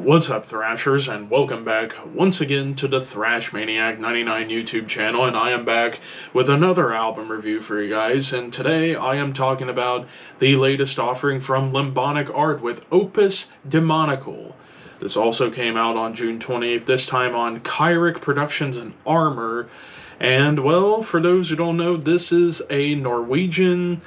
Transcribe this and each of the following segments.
What's up, Thrashers, and welcome back once again to the Thrash Maniac 99 YouTube channel, and I am back with another album review for you guys, and today I am talking about the latest offering from Limbonic Art with Opus Daemonical. This also came out on June 20th, this time on Kyric Productions and Armor, and, well, for those who don't know, this is a Norwegian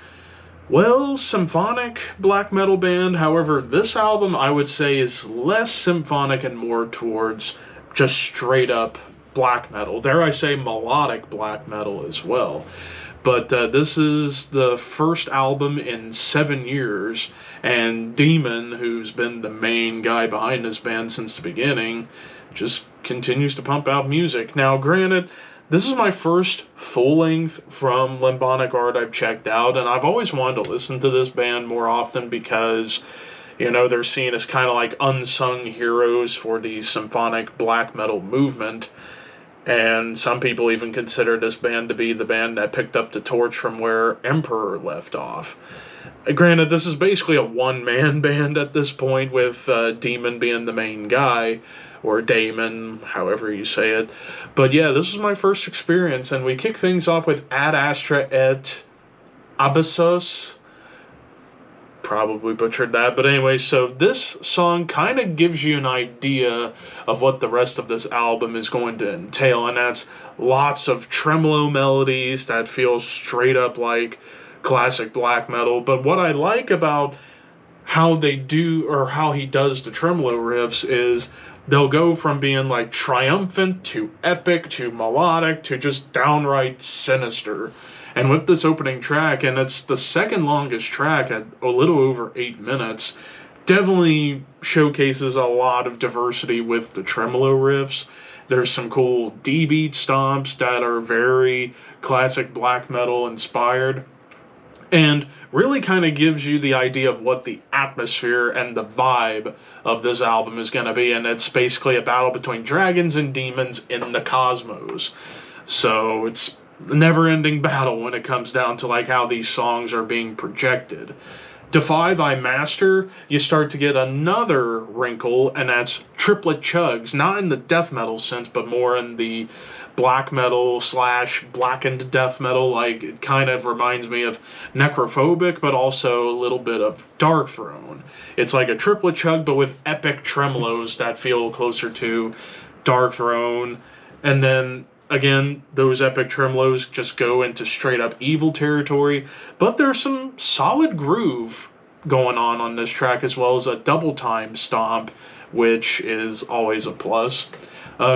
symphonic black metal band. However, this album, I would say, is less symphonic and more towards just straight up black metal. Dare I say melodic black metal as well. But this is the first album in 7 years, and Demon, who's been the main guy behind this band since the beginning, just continues to pump out music. Now, granted, this is my first full-length from Limbonic Art I've checked out, and I've always wanted to listen to this band more often because, you know, they're seen as kind of like unsung heroes for the symphonic black metal movement, and some people even consider this band to be the band that picked up the torch from where Emperor left off. Granted, this is basically a one-man band at this point, with Demon being the main guy, or Damon, however you say it. But yeah, this is my first experience, and we kick things off with Ad Astra et Abyssos. Probably butchered that, but anyway, so this song kind of gives you an idea of what the rest of this album is going to entail, and that's lots of tremolo melodies that feel straight up like classic black metal. But what I like about how they do, or how he does the tremolo riffs, is they'll go from being like triumphant to epic to melodic to just downright sinister. And with this opening track, and it's the second longest track at a little over 8 minutes, definitely showcases a lot of diversity with the tremolo riffs. There's some cool D-beat stomps that are very classic black metal inspired, and really kind of gives you the idea of what the atmosphere and the vibe of this album is going to be, and it's basically a battle between dragons and demons in the cosmos. So it's a never-ending battle when it comes down to like how these songs are being projected. Defy Thy Master, you start to get another wrinkle, and that's triplet chugs, not in the death metal sense, but more in the black metal / blackened death metal. Like, it kind of reminds me of Necrophobic, but also a little bit of Dark Throne. It's like a triplet chug, but with epic tremolos that feel closer to Dark Throne. And then again, those epic tremolos just go into straight up evil territory, but there's some solid groove going on this track, as well as a double time stomp, which is always a plus.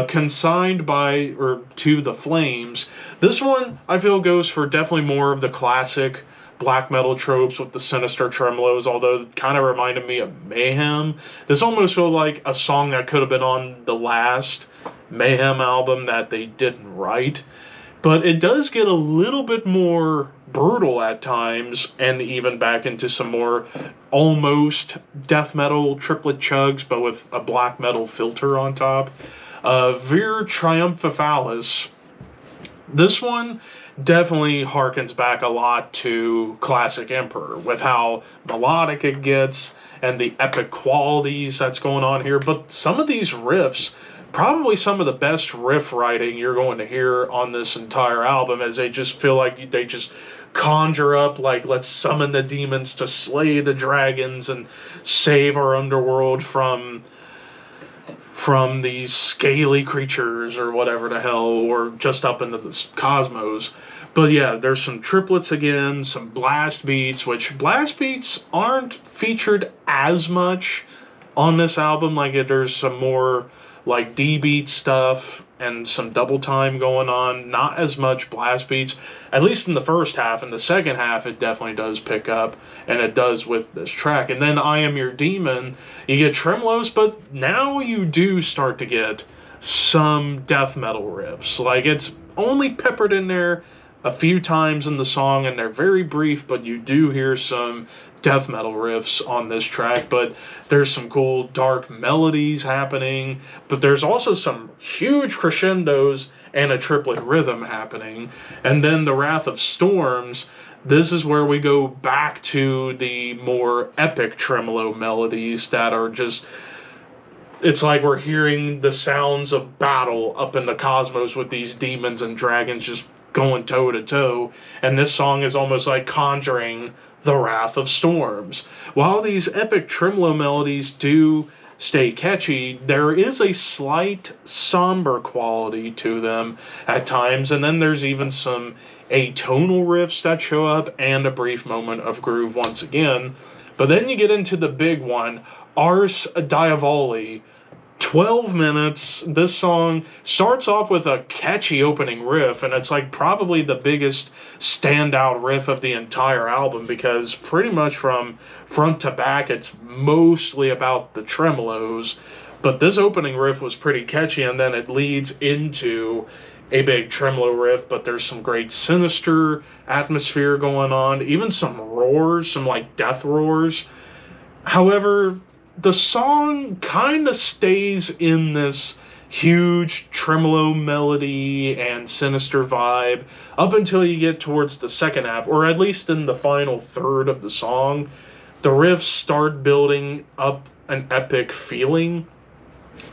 Consigned by, or to the Flames. This one, I feel, goes for definitely more of the classic black metal tropes with the sinister tremolos, although it kind of reminded me of Mayhem. This almost felt like a song that could have been on the last Mayhem album that they didn't write. But it does get a little bit more brutal at times, and even back into some more almost death metal triplet chugs, but with a black metal filter on top. Vir Triumphalis. This one definitely harkens back a lot to classic Emperor, with how melodic it gets and the epic qualities that's going on here. But some of these riffs, probably some of the best riff writing you're going to hear on this entire album, as they just feel like they just conjure up, like, let's summon the demons to slay the dragons and save our underworld from these scaly creatures or whatever the hell, or just up into the cosmos. But yeah, there's some triplets again, some blast beats, which blast beats aren't featured as much on this album. Like, there's some more like D-beat stuff and some double time going on, not as much blast beats, at least in the first half. In the second half, it definitely does pick up, and it does with this track. And then I Am Your Demon, you get tremolos, but now you do start to get some death metal riffs. Like, it's only peppered in there a few times in the song, and they're very brief, but you do hear some death metal riffs on this track. But there's some cool dark melodies happening, but there's also some huge crescendos and a triplet rhythm happening. And then the Wrath of Storms, this is where we go back to the more epic tremolo melodies that are just It's like we're hearing the sounds of battle up in the cosmos with these demons and dragons just going toe to toe. And this song is almost like conjuring the wrath of storms. While these epic tremolo melodies do stay catchy, there is a slight somber quality to them at times. And then there's even some atonal riffs that show up and a brief moment of groove once again. But then you get into the big one, Ars Diavoli. 12 minutes. This song starts off with a catchy opening riff, and it's like probably the biggest standout riff of the entire album because pretty much from front to back, it's mostly about the tremolos. But this opening riff was pretty catchy, and then it leads into a big tremolo riff, but there's some great sinister atmosphere going on, even some roars, some like death roars. However, the song kind of stays in this huge tremolo melody and sinister vibe up until you get towards the second half, or at least in the final third of the song. The riffs start building up an epic feeling,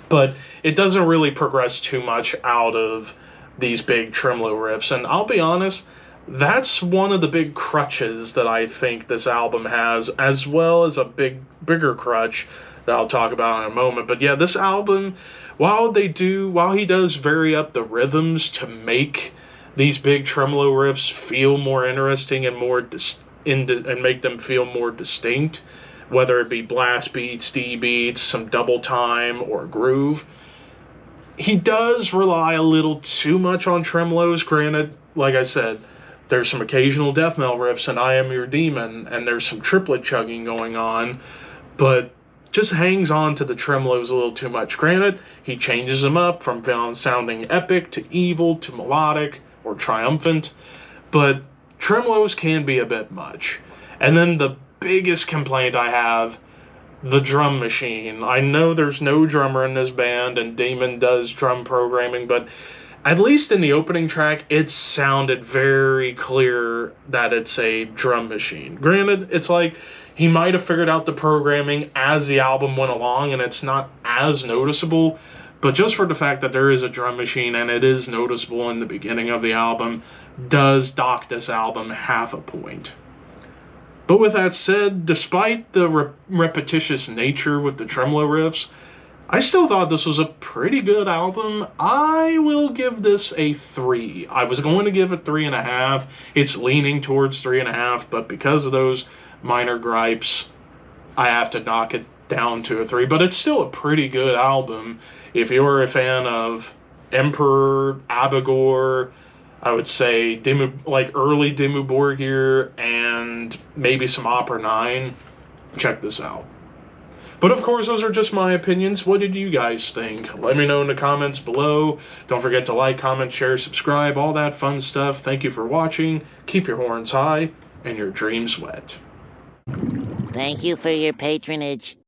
but it doesn't really progress too much out of these big tremolo riffs. And I'll be honest, that's one of the big crutches that I think this album has, as well as a bigger crutch that I'll talk about in a moment. But yeah, this album, while he does vary up the rhythms to make these big tremolo riffs feel more interesting and and make them feel more distinct, whether it be blast beats, D beats, some double time, or groove, he does rely a little too much on tremolos. Granted, like I said, there's some occasional death metal riffs and I Am Your Demon, and there's some triplet chugging going on, but just hangs on to the tremolos a little too much. Granted, he changes them up from sounding epic to evil to melodic or triumphant, but tremolos can be a bit much. And then the biggest complaint I have, the drum machine. I know there's no drummer in this band, and Damon does drum programming, but at least in the opening track, it sounded very clear that it's a drum machine. Granted, it's like he might have figured out the programming as the album went along, and it's not as noticeable, but just for the fact that there is a drum machine and it is noticeable in the beginning of the album, does dock this album half a point. But with that said, despite the repetitious nature with the tremolo riffs, I still thought this was a pretty good album. I will give this a 3. I was going to give it 3.5. It's leaning towards 3.5, but because of those minor gripes, I have to knock it down to a 3. But it's still a pretty good album. If you're a fan of Emperor, Abigor, I would say early Dimmu Borgir, and maybe some Opera 9, check this out. But of course, those are just my opinions. What did you guys think? Let me know in the comments below. Don't forget to like, comment, share, subscribe, all that fun stuff. Thank you for watching. Keep your horns high and your dreams wet. Thank you for your patronage.